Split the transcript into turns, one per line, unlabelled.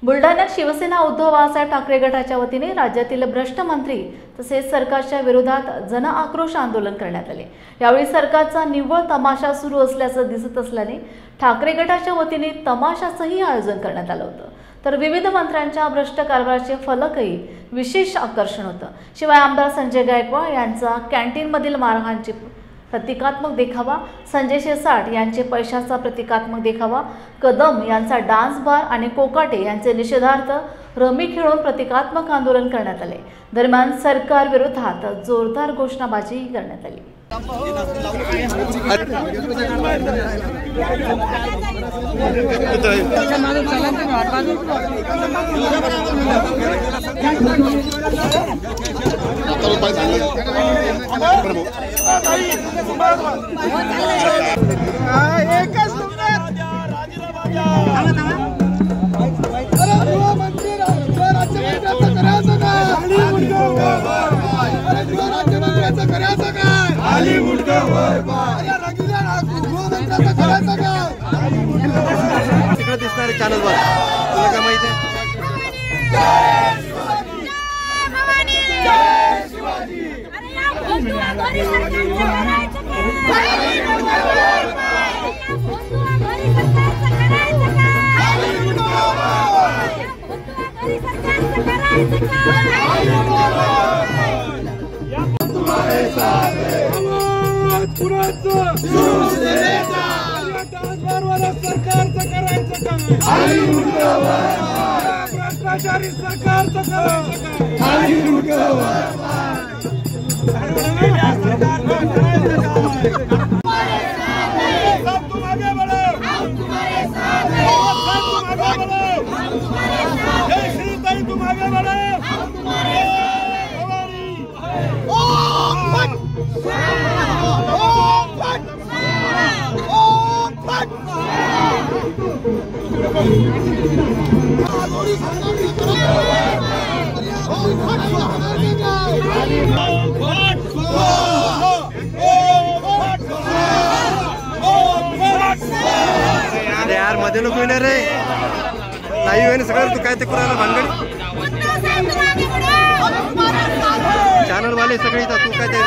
बुलढाण्यात शिवसेना उद्धव बाळासाहेब ठाकरे गटाच्या वतीने राज्यातील भ्रष्ट मंत्री तसेच सरकारच्या विरोधात जन आक्रोश आंदोलन करण्यात आले। यावेळी सरकारचा निव्वळ तमाशा सुरू असल्याचं दिसत असल्याने ठाकरे गटाच्या वतीने तमाशाचंही आयोजन करण्यात आलं होतं। तर विविध मंत्र्यांच्या भ्रष्ट कारभाराचे फलकही विशेष आकर्षण होतं। शिवाय आमदार संजय गायकवाड यांचा कॅन्टीनमधील मारहाणची प्रतिकात्मक देखावा, संजय शिरसाट यांचे पैशाचा प्रतिकात्मक देखावा, कदम यांचा डान्स बार आणि कोकाटे यांचे निषेधार्थ रमी खेळून प्रतिकात्मक आंदोलन करण्यात आले। दरम्यान सरकार विरोधात जोरदार घोषणाबाजी करण्यात आली।
तिकडे दिसणारे चॅनलवर तुला काय माहिती आहे?
भ्रष्टाचारी सरकारचं
यार मध्ये नको येणार रे, लाईव्ह आहे सगळं। तू काय ते करायला भानगड चॅनल वाले सगळे तू काय ते